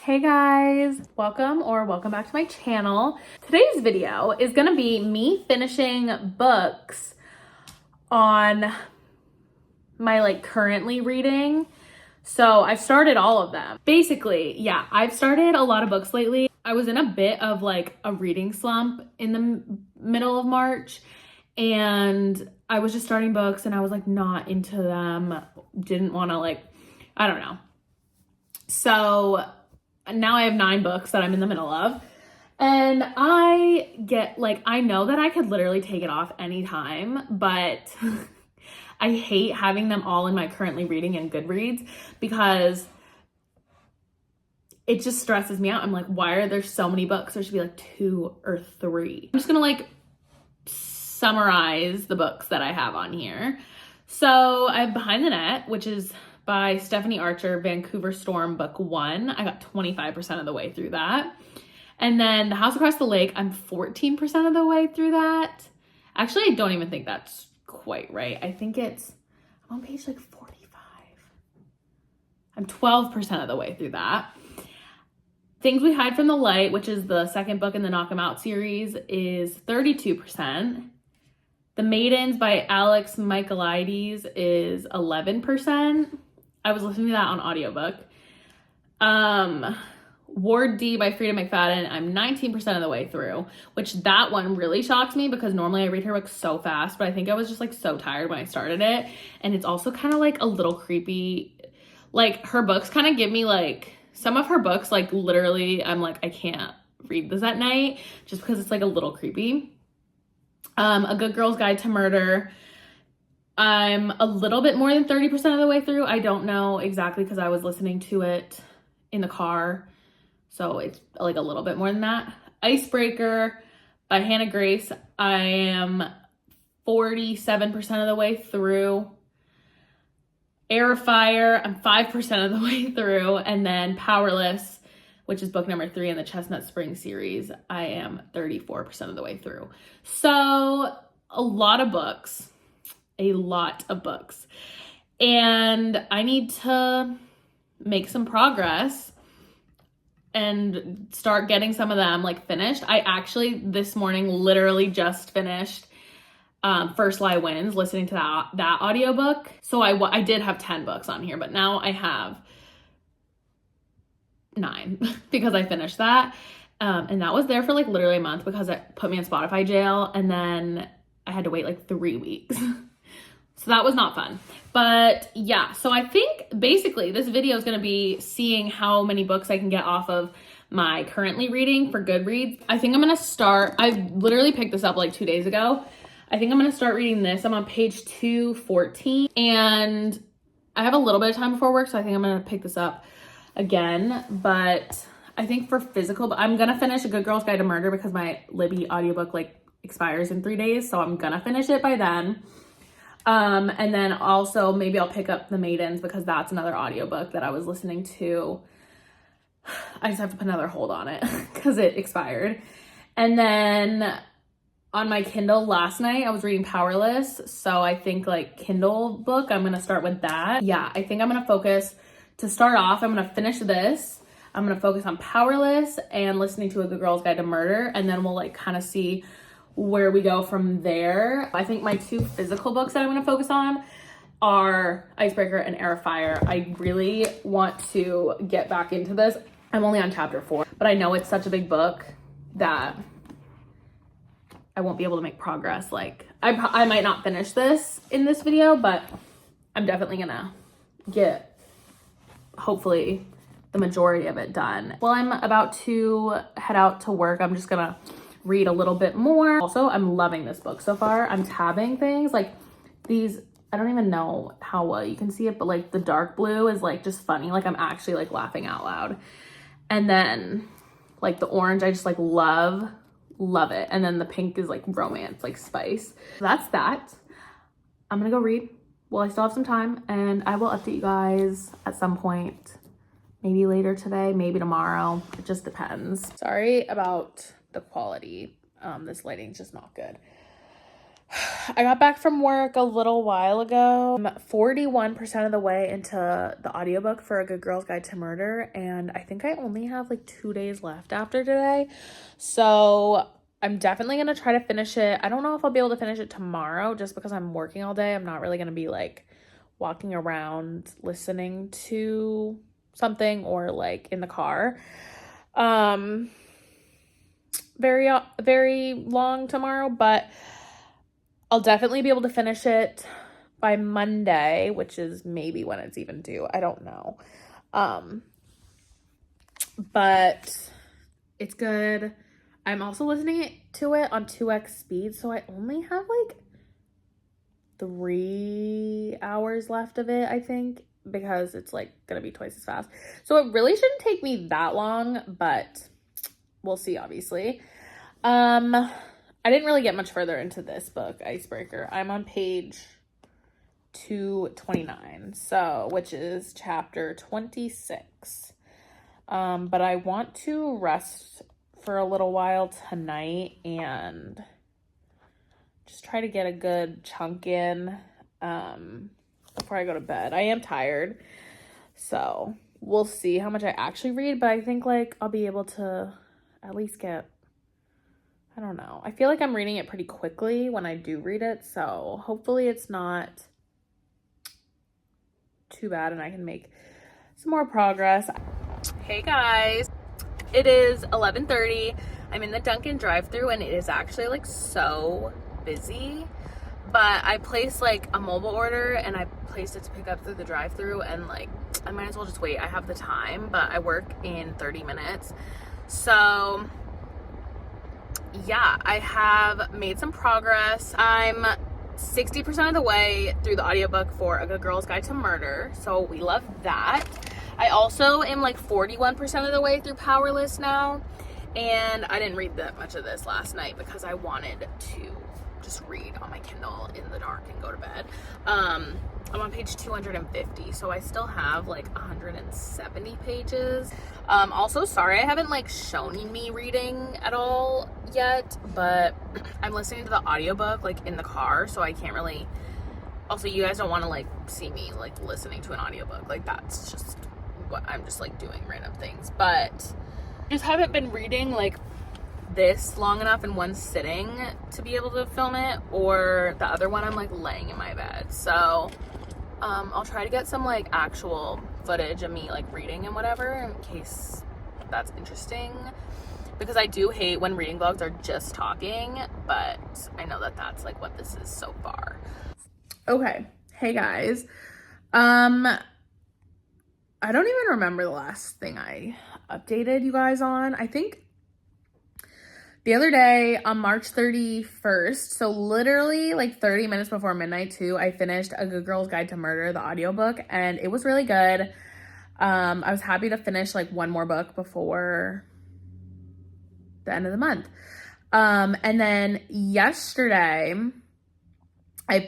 Hey guys, welcome back to my channel. Today's video is gonna be me finishing books on my currently reading. So I've started all of them. Basically, yeah, I've started a lot of books lately. I was in a bit of a reading slump in the middle of March, and I was just starting books and I was not into them, didn't want to I don't know. So now I have 9 books that I'm in the middle of, and I get I know that I could literally take it off anytime, but I hate having them all in my currently reading in Goodreads because it just stresses me out. I'm why are there so many books? There should be 2 or 3. I'm just gonna summarize the books that I have on here. So I have Behind the Net, which is by Stephanie Archer, Vancouver Storm, book 1. I got 25% of the way through that. And then The House Across the Lake, I'm 14% of the way through that. Actually, I don't even think that's quite right. I think I'm on page 45. I'm 12% of the way through that. Things We Hide from the Light, which is the second book in the Knock 'Em Out series, is 32%. The Maidens by Alex Michaelides is 11%. I was listening to that on audiobook. Ward D by Frida McFadden, I'm 19% of the way through, which that one really shocked me because normally I read her books so fast, but I think I was just so tired when I started it. And it's also kind of a little creepy. Her books kind of give me some of her books, literally I'm I can't read this at night just because it's a little creepy. A Good Girl's Guide to Murder, I'm a little bit more than 30% of the way through. I don't know exactly because I was listening to it in the car. So it's a little bit more than that. Icebreaker by Hannah Grace, I am 47% of the way through. Air of Fire, I'm 5% of the way through. And then Powerless, which is book number 3 in the Chestnut Spring series, I am 34% of the way through. So a lot of books. And I need to make some progress and start getting some of them finished. I actually this morning literally just finished First Lie Wins, listening to that audiobook. So I did have 10 books on here, but now I have 9 because I finished that. And that was there for literally a month because it put me in Spotify jail, and then I had to wait 3 weeks. So that was not fun. But yeah, so I think basically this video is going to be seeing how many books I can get off of my currently reading for Goodreads. I think I'm going to start, I literally picked this up 2 days ago. I think I'm going to start reading this. I'm on page 214 and I have a little bit of time before work, so I think I'm going to pick this up again. But I think for physical, I'm going to finish A Good Girl's Guide to Murder because my Libby audiobook expires in 3 days. So I'm going to finish it by then. And then also maybe I'll pick up The Maidens because that's another audiobook that I was listening to. I just have to put another hold on it because it expired. And then on my Kindle last night, I was reading Powerless. So I think Kindle book, I'm going to start with that. Yeah, I think I'm going to focus to start off. I'm going to finish this. I'm going to focus on Powerless and listening to A Good Girl's Guide to Murder. And then we'll kind of see where we go from there. I think my 2 physical books that I'm going to focus on are Icebreaker and Air of Fire. I really want to get back into this. I'm only on chapter 4, but I know it's such a big book that I won't be able to make progress. I might not finish this in this video, but I'm definitely gonna get hopefully the majority of it done. Well, I'm about to head out to work. I'm just gonna read a little bit more. Also, I'm loving this book so far. I'm tabbing things these. I don't even know how well you can see it, but the dark blue is just funny. I'm actually laughing out loud. And then the orange, I just love it. And then the pink is romance, spice. So that's that. I'm gonna go read. Well, I still have some time, and I will update you guys at some point. Maybe later today, maybe tomorrow. It just depends. Sorry about the quality. This lighting's just not good. I got back from work a little while ago. I'm 41% of the way into the audiobook for A Good Girl's Guide to Murder, and I think I only have like 2 days left after today. So I'm definitely going to try to finish it. I don't know if I'll be able to finish it tomorrow just because I'm working all day. I'm not really going to be like walking around listening to something or like in the car. Very long tomorrow, but I'll definitely be able to finish it by Monday, which is maybe when it's even due. I don't know. But it's good. I'm also listening to it on 2x speed, so I only have like 3 hours left of it, I think, because it's like gonna be twice as fast. So it really shouldn't take me that long, but we'll see, obviously. I didn't really get much further into this book, Icebreaker. I'm on page 229, so which is chapter 26. But I want to rest for a little while tonight and just try to get a good chunk in before I go to bed. I am tired, so we'll see how much I actually read, but I think like I'll be able to at least get, I don't know. I feel like I'm reading it pretty quickly when I do read it, so hopefully it's not too bad and I can make some more progress. Hey guys, it is 11:30. I'm in the Dunkin' drive-thru and it is actually like so busy, but I placed like a mobile order and I placed it to pick up through the drive-thru, and like I might as well just wait. I have the time, but I work in 30 minutes. So yeah, I have made some progress. I'm 60% of the way through the audiobook for A Good Girl's Guide to Murder, so we love that. I also am like 41% of the way through Powerless now, and I didn't read that much of this last night because I wanted to just read on my Kindle in the dark and go to bed. I'm on page 250, so I still have like 170 pages. Also, sorry I haven't like shown me reading at all yet, but I'm listening to the audiobook like in the car, so I can't really, also you guys don't want to like see me like listening to an audiobook, like that's just what I'm just like doing random things, but I just haven't been reading like this long enough in one sitting to be able to film it, or the other one I'm like laying in my bed. So I'll try to get some like actual footage of me like reading and whatever in case that's interesting, because I do hate when reading vlogs are just talking, but I know that that's like what this is so far. Okay, hey guys, I don't even remember the last thing I updated you guys on. I think the other day on March 31st, so literally like 30 minutes before midnight too, I finished A Good Girl's Guide to Murder, the audiobook, and it was really good. I was happy to finish like one more book before the end of the month. And then yesterday I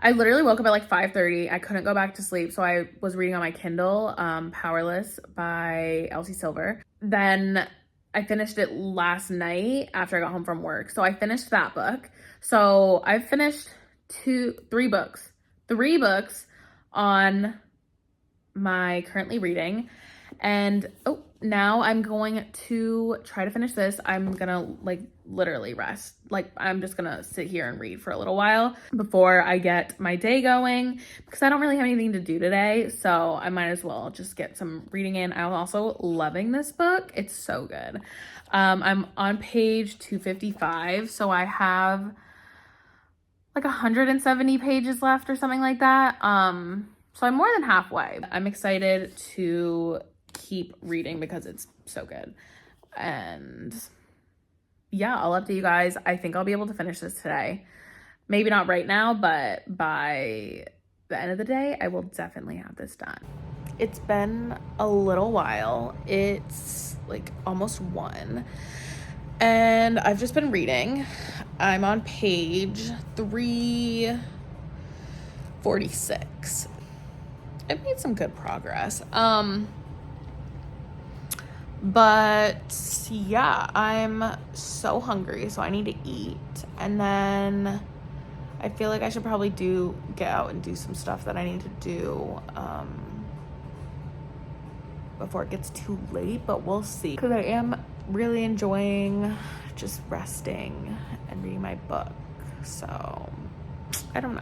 I literally woke up at like 5:30. I couldn't go back to sleep, so I was reading on my Kindle, Powerless by Elsie Silver. Then I finished it last night after I got home from work. So I finished that book. So I finished three books on my currently reading. And now I'm going to try to finish this. I'm gonna like literally rest. Like I'm just gonna sit here and read for a little while before I get my day going, because I don't really have anything to do today, so I might as well just get some reading in. I'm also loving this book. It's so good. I'm on page 255, so I have like 170 pages left or something like that. So I'm more than halfway. I'm excited to keep reading because it's so good. And yeah, I'll update you guys. I think I'll be able to finish this today. Maybe not right now, but by the end of the day, I will definitely have this done. It's been a little while. It's like almost 1. And I've just been reading. I'm on page 346. I've made some good progress. But yeah, I'm so hungry, so I need to eat. And then I feel like I should probably get out and do some stuff that I need to do before it gets too late, but we'll see. Because I am really enjoying just resting and reading my book. So I don't know.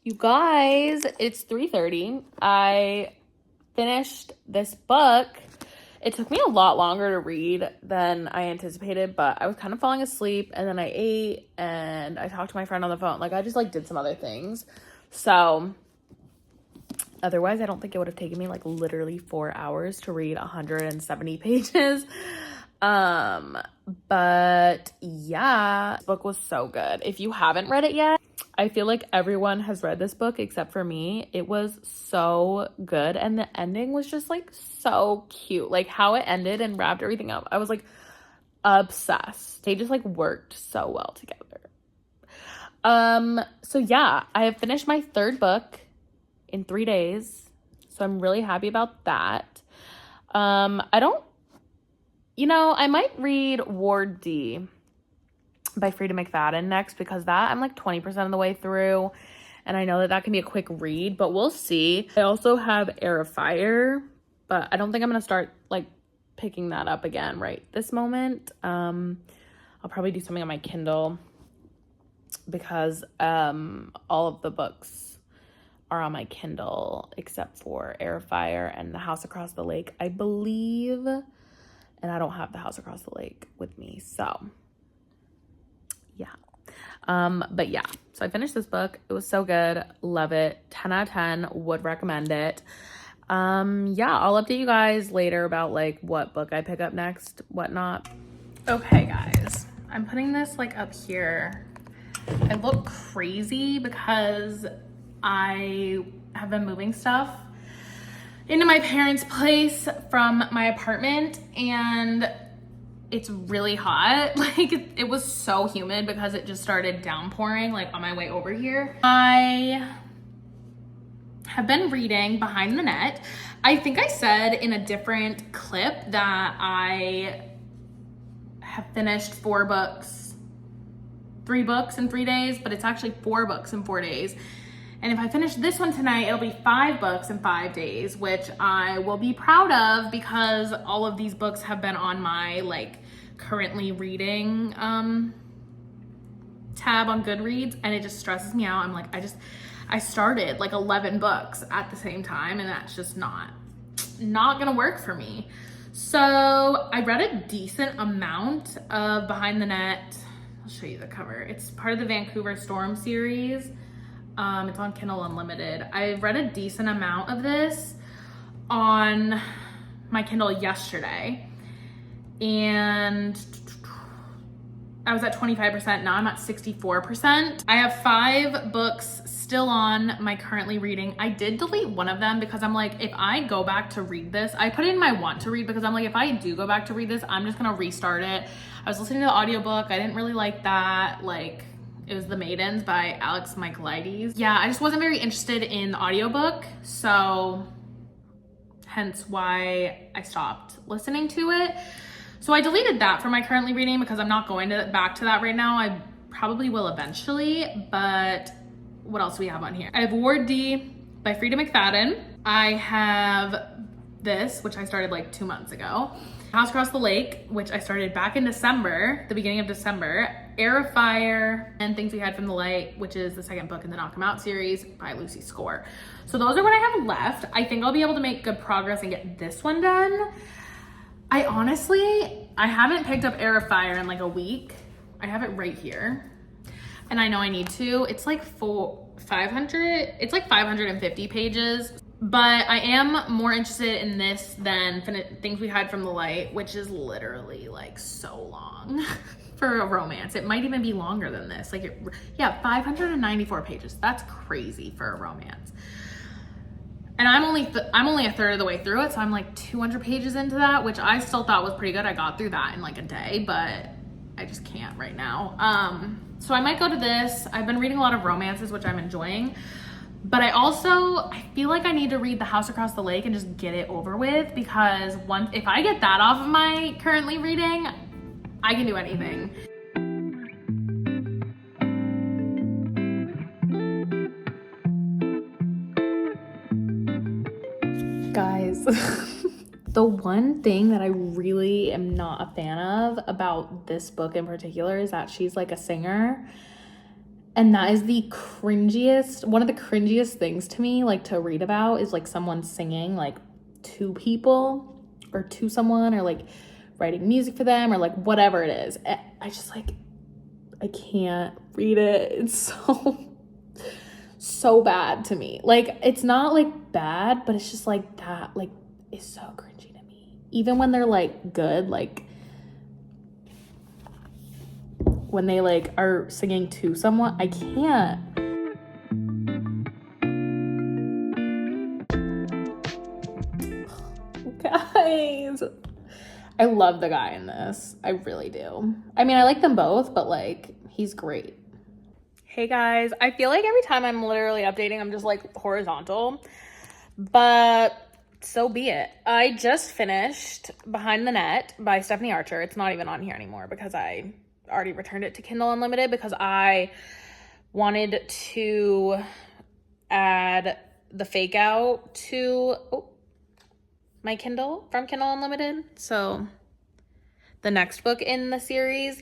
You guys, it's 3:30. I finished this book. It took me a lot longer to read than I anticipated, but I was kind of falling asleep, and then I ate and I talked to my friend on the phone. Like, I just like did some other things. So otherwise, I don't think it would have taken me like literally 4 hours to read 170 pages. But yeah, this book was so good. If you haven't read it yet, I feel like everyone has read this book except for me. It was so good, and the ending was just like so cute. Like how it ended and wrapped everything up, I was like obsessed. They just like worked so well together. So yeah, I have finished my third book in 3 days, so I'm really happy about that. I might read Ward D by Frida McFadden next, because that I'm like 20% of the way through, and I know that can be a quick read, but we'll see. I also have Air of Fire, but I don't think I'm gonna start like picking that up again right this moment. I'll probably do something on my Kindle, because all of the books are on my Kindle except for Air of Fire and The House Across the Lake, I believe. And I don't have The House Across the Lake with me, so yeah. But yeah, so I finished this book. It was so good. Love it. 10 out of 10. Would recommend it. Yeah, I'll update you guys later about like what book I pick up next, whatnot. Okay, guys, I'm putting this like up here. I look crazy because I have been moving stuff into my parents' place from my apartment, and it's really hot. Like it was so humid because it just started downpouring like on my way over here. I have been reading Behind the Net. I think I said in a different clip that I have finished 3 books in 3 days, but it's actually 4 books in 4 days. And if I finish this one tonight, it'll be 5 books in 5 days, which I will be proud of, because all of these books have been on my like currently reading tab on Goodreads, and it just stresses me out. I'm like, I started like 11 books at the same time, and that's just not gonna work for me. So I read a decent amount of Behind the Net. I'll show you the cover. It's part of the Vancouver Storm series. It's on Kindle Unlimited. I read a decent amount of this on my Kindle yesterday, and I was at 25%. Now I'm at 64%. I have 5 books still on my currently reading. I did delete one of them because I'm like, if I go back to read this, I put it in my want to read because I'm like, if I do go back to read this, I'm just gonna restart it. I was listening to the audiobook. I didn't really like that. Like, it was The Maidens by Alex Michaelides. Yeah, I just wasn't very interested in the audiobook, so hence why I stopped listening to it. So I deleted that from my currently reading because I'm not going back to that right now. I probably will eventually, but what else do we have on here? I have Ward D by Frida McFadden. I have this, which I started like 2 months ago. House Across the Lake, which I started back in December, the beginning of December. Air of Fire, and Things We Hide from the Light, which is the second book in the Knock 'Em Out series by Lucy Score. So those are what I have left. I think I'll be able to make good progress and get this one done. I haven't picked up Air of Fire in like a week. I have it right here, and I know I need to. It's like 500, it's like 550 pages. But I am more interested in this than Things We Hide from the Light, which is literally like so long for a romance. It might even be longer than this. Like, 594 pages. That's crazy for a romance. And I'm only a third of the way through it, so I'm like 200 pages into that, which I still thought was pretty good. I got through that in like a day, but I just can't right now. So I might go to this. I've been reading a lot of romances, which I'm enjoying. But I feel like I need to read The House Across the Lake and just get it over with, because if I get that off of my currently reading, I can do anything. Guys, the one thing that I really am not a fan of about this book in particular is that she's like a singer. And that is one of the cringiest things to me, like to read about, is like someone singing like to people or to someone, or like writing music for them, or like whatever it is. I just like, I can't read it. It's so bad to me. Like, it's not like bad, but it's just like that, like, is so cringy to me. Even when they're like good, like when they like are singing to someone, I can't. Guys, I love the guy in this. I really do. I mean, I like them both, but like, he's great. Hey guys, I feel like every time I'm literally updating, I'm just like horizontal, but so be it. I just finished Behind the Net by Stephanie Archer. It's not even on here anymore because I already returned it to Kindle Unlimited, because I wanted to add the fake out to my Kindle from Kindle Unlimited. So the next book in the series,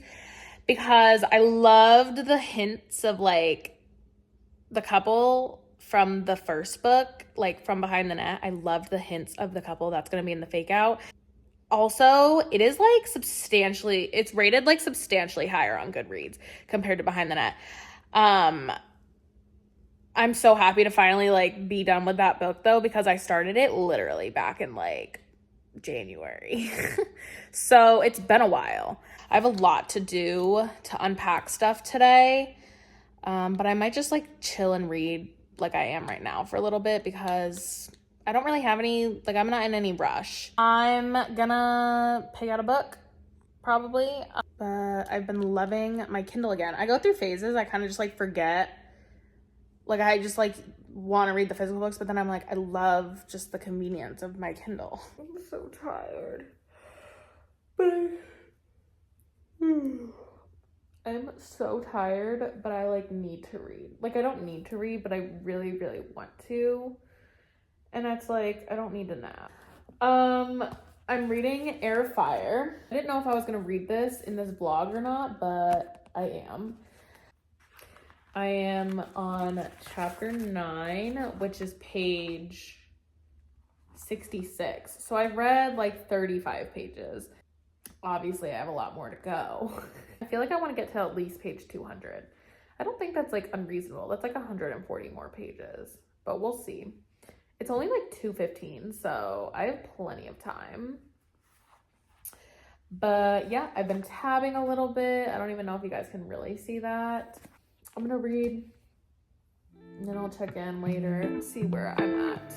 because I loved the hints of like the couple from the first book, like from Behind the Net. I loved the hints of the couple that's going to be in the fake out. Also, it is like it's rated like substantially higher on Goodreads compared to Behind the Net. I'm so happy to finally like be done with that book though, because I started it literally back in like January. So it's been a while. I have a lot to do to unpack stuff today. But I might just like chill and read like I am right now for a little bit, because I don't really have any, like, I'm not in any rush. I'm gonna pick out a book, probably. But I've been loving my Kindle again. I go through phases. I kind of just like forget. Like, I just like want to read the physical books, but then I'm like, I love just the convenience of my Kindle. I'm so tired. But I'm so tired, but I like need to read. Like, I don't need to read, but I really, really want to. And it's like, I don't need a nap. I'm reading Air of Fire. I didn't know if I was gonna read this in this vlog or not, but I am. I am on chapter 9, which is page 66. So I've read like 35 pages. Obviously, I have a lot more to go. I feel like I want to get to at least page 200. I don't think that's like unreasonable. That's like 140 more pages, but we'll see. It's only like 2:15, so I have plenty of time. But yeah, I've been tabbing a little bit. I don't even know if you guys can really see that. I'm gonna read, and then I'll check in later and see where I'm at.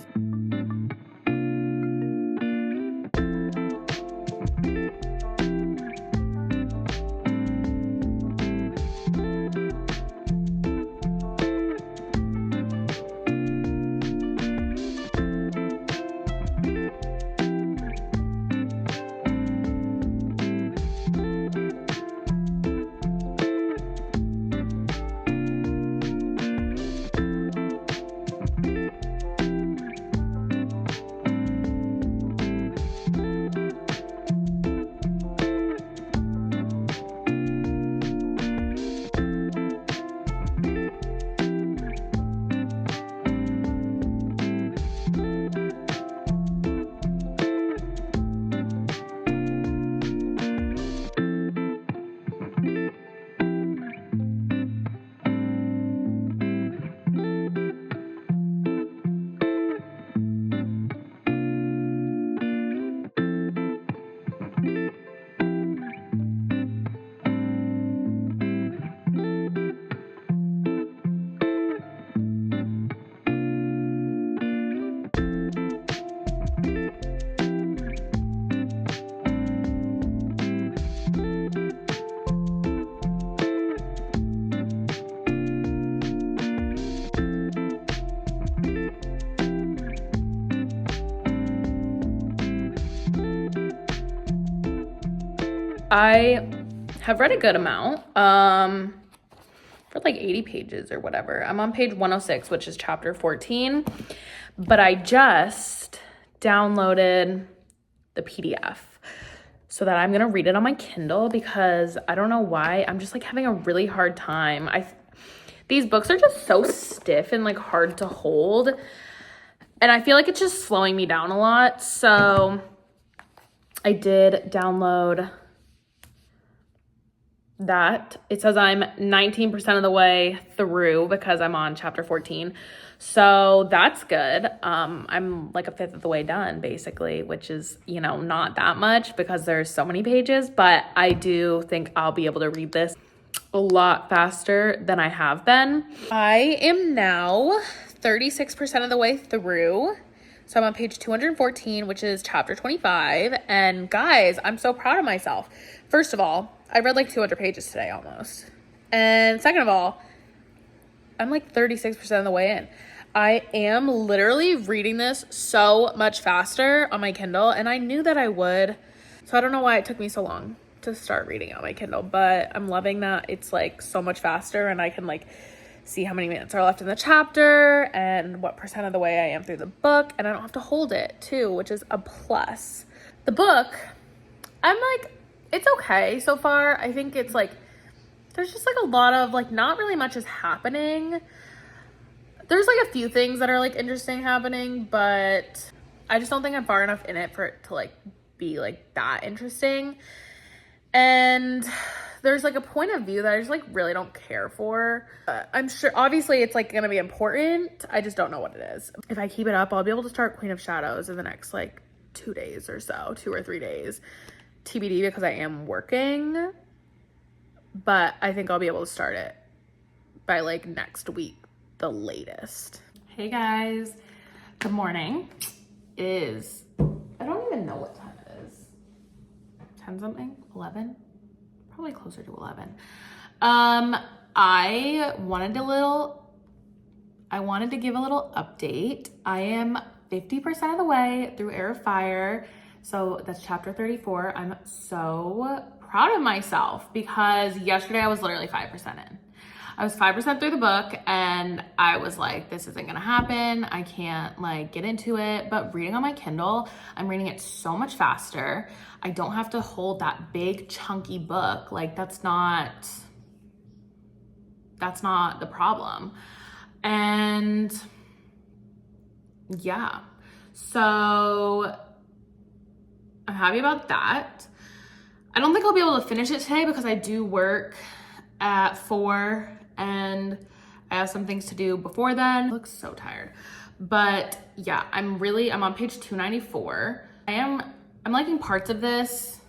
I have read a good amount, for like 80 pages or whatever. I'm on page 106, which is chapter 14, but I just downloaded the PDF so that I'm gonna read it on my Kindle because I don't know why, I'm just like having a really hard time. These books are just so stiff and like hard to hold, and I feel like it's just slowing me down a lot. So I did download that. It says I'm 19% of the way through because I'm on chapter 14. So that's good. I'm like a fifth of the way done basically, which is, you know, not that much because there's so many pages, but I do think I'll be able to read this a lot faster than I have been. I am now 36% of the way through. So I'm on page 214, which is chapter 25. And guys, I'm so proud of myself. First of all, I read like 200 pages today almost. And second of all, I'm like 36% of the way in. I am literally reading this so much faster on my Kindle, and I knew that I would. So I don't know why it took me so long to start reading on my Kindle, but I'm loving that it's like so much faster, and I can like see how many minutes are left in the chapter and what percent of the way I am through the book, and I don't have to hold it too, which is a plus. The book, I'm like, it's okay so far. I think it's like, there's just like a lot of like, not really much is happening. There's like a few things that are like interesting happening, but I just don't think I'm far enough in it for it to like be like that interesting. And there's like a point of view that I just like really don't care for. I'm sure obviously it's like gonna be important. I just don't know what it is. If I keep it up, I'll be able to start Queen of Shadows in the next like 2 days or so, 2 or 3 days. TBD because I am working, but I think I'll be able to start it by like next week, the latest. Hey guys, good morning. It is, I don't even know what time it is. 10 something, 11, probably closer to 11. I wanted to give a little update. I am 50% of the way through Heir of Fire. So that's chapter 34. I'm so proud of myself because yesterday I was literally 5% in. I was 5% through the book and I was like, this isn't gonna happen. I can't like get into it. But reading on my Kindle, I'm reading it so much faster. I don't have to hold that big chunky book. Like that's not the problem. And yeah, so I'm happy about that. I don't think I'll be able to finish it today because I do work at 4 and I have some things to do before then. I look so tired. But yeah, I'm on page 294. I'm liking parts of this.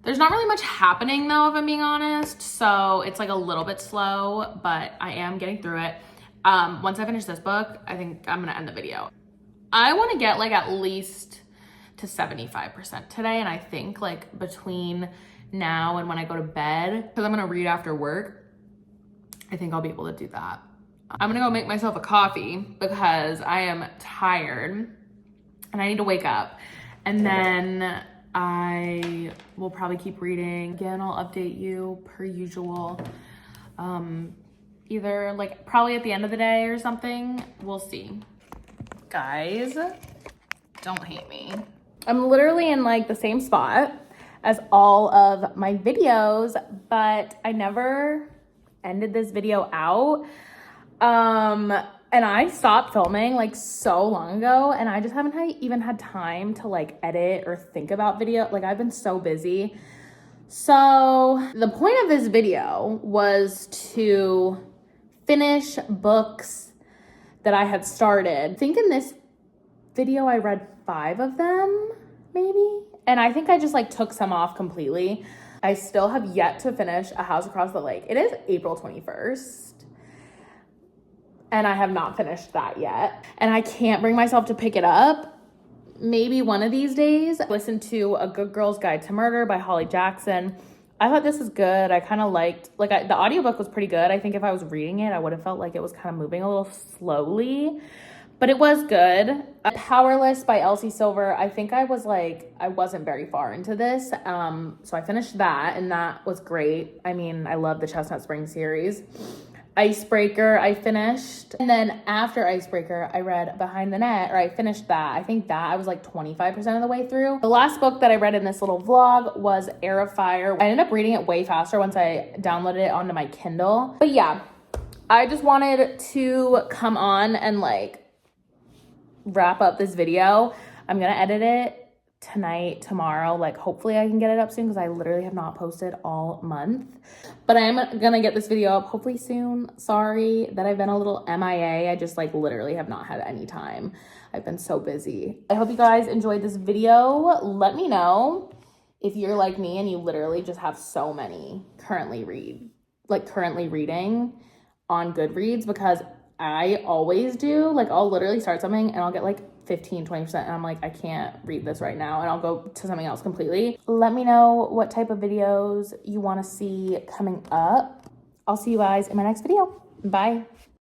There's not really much happening though, if I'm being honest. So it's like a little bit slow, but I am getting through it. Once I finish this book, I think I'm gonna end the video. I wanna get like at least to 75% today, and I think like between now and when I go to bed, because I'm gonna read after work, I think I'll be able to do that. I'm gonna go make myself a coffee because I am tired and I need to wake up, and then I will probably keep reading. Again, I'll update you per usual, either like probably at the end of the day or something. We'll see. Guys, don't hate me. I'm literally in like the same spot as all of my videos, but I never ended this video out. And I stopped filming like so long ago, and I just haven't even had time to like edit or think about video. Like I've been so busy. So the point of this video was to finish books that I had started. I think in this video I read 5 of them maybe, and I think I just like took some off completely. I still have yet to finish A House Across the Lake. It is April 21st and I have not finished that yet, and I can't bring myself to pick it up. Maybe one of these days. Listen to A Good Girl's Guide to Murder by Holly Jackson. I thought this was good. I kind of liked, the audiobook was pretty good. I think if I was reading it, I would have felt like it was kind of moving a little slowly. but it was good. Powerless by Elsie Silver. I think I wasn't very far into this. So I finished that and that was great. I mean, I love the Chestnut Spring series. Icebreaker I finished, and then after Icebreaker I read Behind the Net, or I finished that. I think that I was like 25% of the way through. The last book that I read in this little vlog was Air of Fire. I ended up reading it way faster once I downloaded it onto my Kindle. But yeah, I just wanted to come on and like wrap up this video. I'm gonna edit it tonight, tomorrow, like hopefully I can get it up soon because I literally have not posted all month, but I am gonna get this video up hopefully soon. Sorry that I've been a little MIA. I just like literally have not had any time. I've been so busy. I hope you guys enjoyed this video. Let me know if you're like me and you literally just have so many currently reading on Goodreads, because I always do. Like I'll literally start something and I'll get like 15-20% and I'm like, I can't read this right now, and I'll go to something else completely. Let me know what type of videos you want to see coming up. I'll see you guys in my next video. Bye.